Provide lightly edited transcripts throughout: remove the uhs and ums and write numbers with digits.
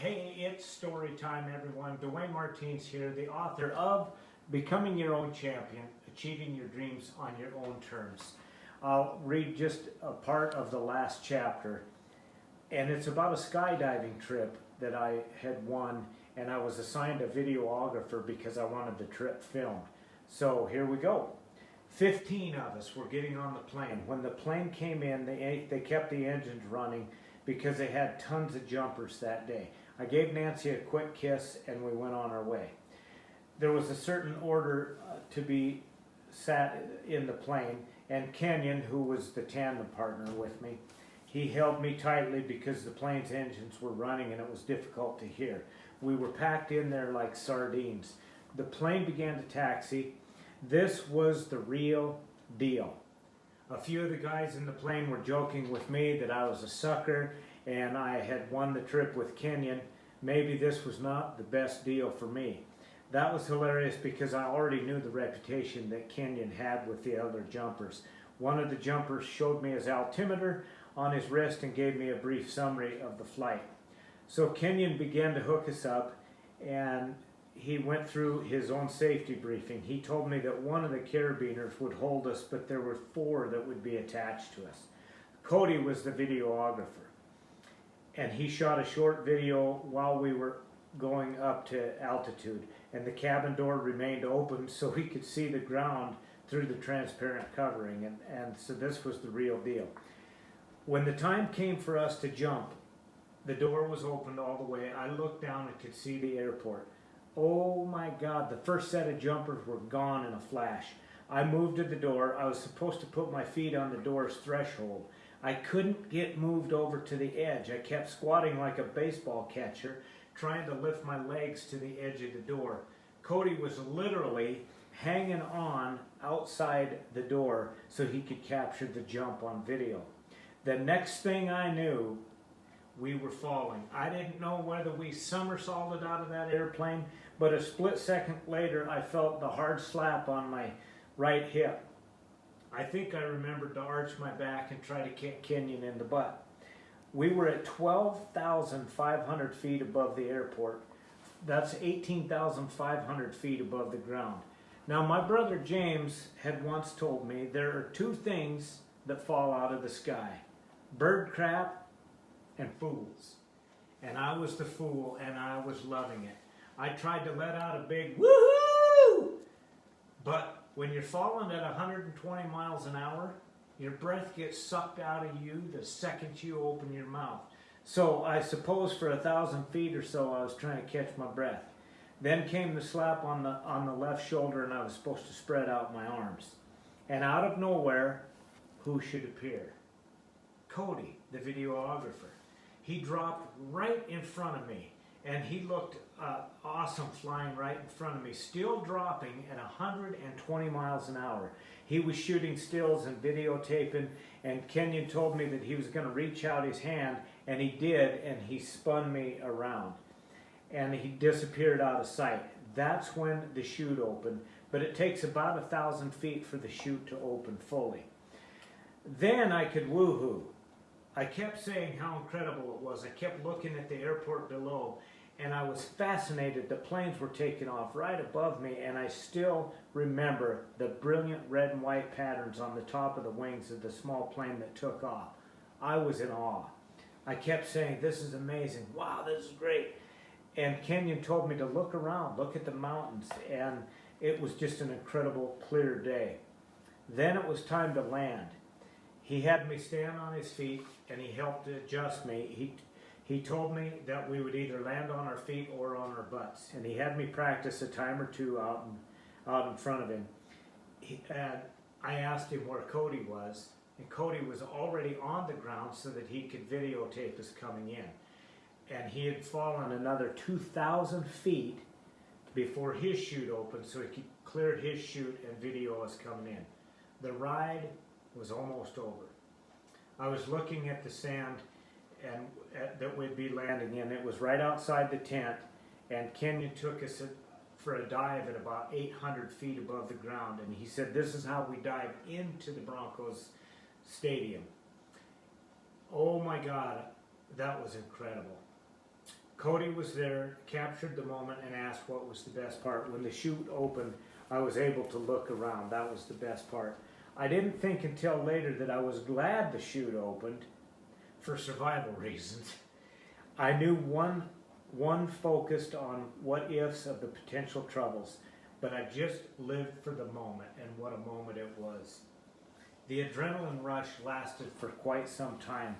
Hey, it's story time, everyone. Dwayne Martins here, the author of Becoming Your Own Champion, Achieving Your Dreams on Your Own Terms. I'll read just a part of the last chapter, and it's about a skydiving trip that I had won, and I was assigned a videographer because I wanted the trip filmed. So here we go. 15 of us were getting on the plane. When the plane came in, they kept the engines running because they had tons of jumpers that day. I gave Nancy a quick kiss and we went on our way. There was a certain order to be sat in the plane, and Kenyon, who was the tandem partner with me, he held me tightly because the plane's engines were running and it was difficult to hear. We were packed in there like sardines. The plane began to taxi. This was the real deal. A few of the guys in the plane were joking with me that I was a sucker and I had won the trip with Kenyon. Maybe this was not the best deal for me. That was hilarious because I already knew the reputation that Kenyon had with the other jumpers. One of the jumpers showed me his altimeter on his wrist and gave me a brief summary of the flight. So Kenyon began to hook us up, and he went through his own safety briefing. He told me that one of the carabiners would hold us, but there were 4 that would be attached to us. Cody was the videographer, and he shot a short video while we were going up to altitude, and the cabin door remained open so we could see the ground through the transparent covering, and so this was the real deal. When the time came for us to jump, the door was opened all the way. I looked down and could see the airport. Oh my God, the first set of jumpers were gone in a flash. I moved to the door. I was supposed to put my feet on the door's threshold. I couldn't get moved over to the edge. I kept squatting like a baseball catcher, trying to lift my legs to the edge of the door. Cody was literally hanging on outside the door so he could capture the jump on video. The next thing I knew, we were falling. I didn't know whether we somersaulted out of that airplane, but a split second later I felt the hard slap on my right hip. I think I remembered to arch my back and try to kick Kenyon in the butt. We were at 12,500 feet above the airport. That's 18,500 feet above the ground. Now, my brother James had once told me there are 2 things that fall out of the sky: bird crap and fools. And I was the fool, and I was loving it. I tried to let out a big woohoo! But when you're falling at 120 miles an hour, your breath gets sucked out of you the second you open your mouth. So I suppose for 1,000 feet or so I was trying to catch my breath. Then came the slap on the left shoulder, and I was supposed to spread out my arms. And out of nowhere, who should appear? Cody, the videographer. He dropped right in front of me, and he looked awesome flying right in front of me, still dropping at 120 miles an hour. He was shooting stills and videotaping, and Kenyon told me that he was going to reach out his hand, and he did, and he spun me around, and he disappeared out of sight. That's when the chute opened, but it takes about 1,000 feet for the chute to open fully. Then I could woohoo. I kept saying how incredible it was. I kept looking at the airport below, and I was fascinated. The planes were taking off right above me, and I still remember the brilliant red and white patterns on the top of the wings of the small plane that took off. I was in awe. I kept saying, this is amazing. Wow, this is great. And Kenyon told me to look around, look at the mountains, and it was just an incredible, clear day. Then it was time to land. He had me stand on his feet, and he helped adjust me. He told me that we would either land on our feet or on our butts, and he had me practice a time or 2 out in front of him. And I asked him where Cody was, and Cody was already on the ground so that he could videotape us coming in. And he had fallen another 2,000 feet before his chute opened so he could clear his chute and video us coming in. The ride was almost over. I was looking at the sand and that we'd be landing in. It was right outside the tent, and Kenyon took us for a dive at about 800 feet above the ground, and he said this is how we dive into the Broncos stadium. Oh my God, that was incredible. Cody was there, captured the moment, and asked what was the best part. When the chute opened, I was able to look around. That was the best part. I didn't think until later that I was glad the chute opened for survival reasons. I knew one focused on what ifs of the potential troubles, but I just lived for the moment, and what a moment it was. The adrenaline rush lasted for quite some time.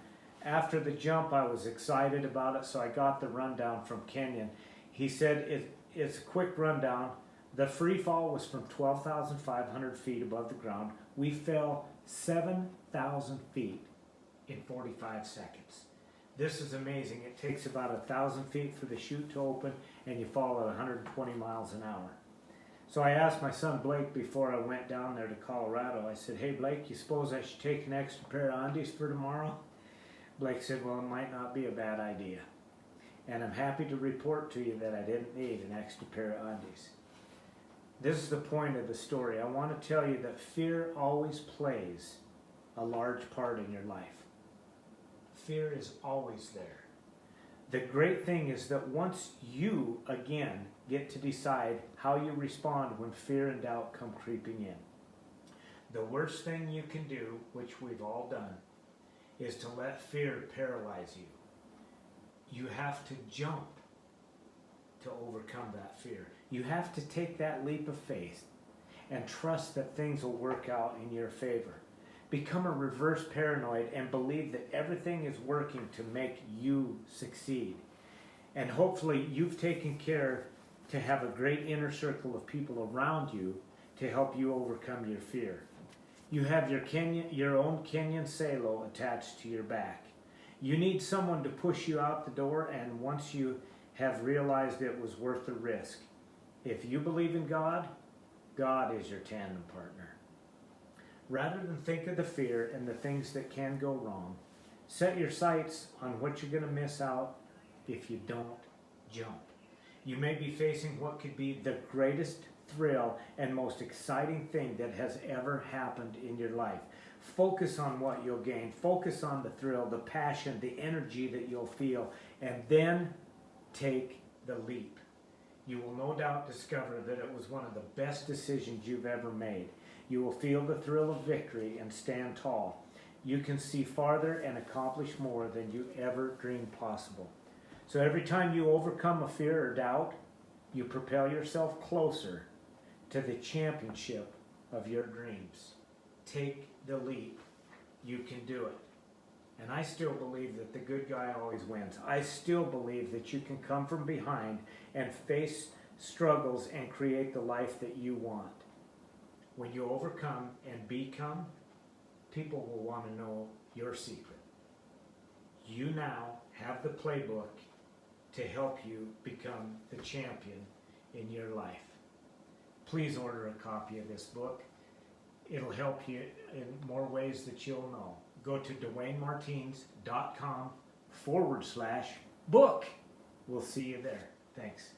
After the jump, I was excited about it, so I got the rundown from Kenyon. He said it's a quick rundown. The free fall was from 12,500 feet above the ground. We fell 7,000 feet in 45 seconds. This is amazing. It takes about 1,000 feet for the chute to open, and you fall at 120 miles an hour. So I asked my son Blake before I went down there to Colorado. I said, "Hey Blake, you suppose I should take an extra pair of undies for tomorrow?" Blake said, "Well, it might not be a bad idea." And I'm happy to report to you that I didn't need an extra pair of undies. This is the point of the story. I want to tell you that fear always plays a large part in your life. Fear is always there. The great thing is that once you, again, get to decide how you respond when fear and doubt come creeping in, the worst thing you can do, which we've all done, is to let fear paralyze you. You have to jump to overcome that fear. You have to take that leap of faith and trust that things will work out in your favor. Become a reverse paranoid and believe that everything is working to make you succeed. And hopefully you've taken care to have a great inner circle of people around you to help you overcome your fear. You have your own Kenyon Salo attached to your back. You need someone to push you out the door, and once you have realized it was worth the risk. If you believe in God, God is your tandem partner. Rather than think of the fear and the things that can go wrong, set your sights on what you're going to miss out if you don't jump. You may be facing what could be the greatest thrill and most exciting thing that has ever happened in your life. Focus on what you'll gain. Focus on the thrill, the passion, the energy that you'll feel, and then take the leap. You will no doubt discover that it was one of the best decisions you've ever made. You will feel the thrill of victory and stand tall. You can see farther and accomplish more than you ever dreamed possible. So every time you overcome a fear or doubt, you propel yourself closer to the championship of your dreams. Take the leap. You can do it. And I still believe that the good guy always wins. I still believe that you can come from behind and face struggles and create the life that you want. When you overcome and become, people will want to know your secret. You now have the playbook to help you become the champion in your life. Please order a copy of this book. It'll help you in more ways that you'll know. Go to DwayneMartins.com/book. We'll see you there. Thanks.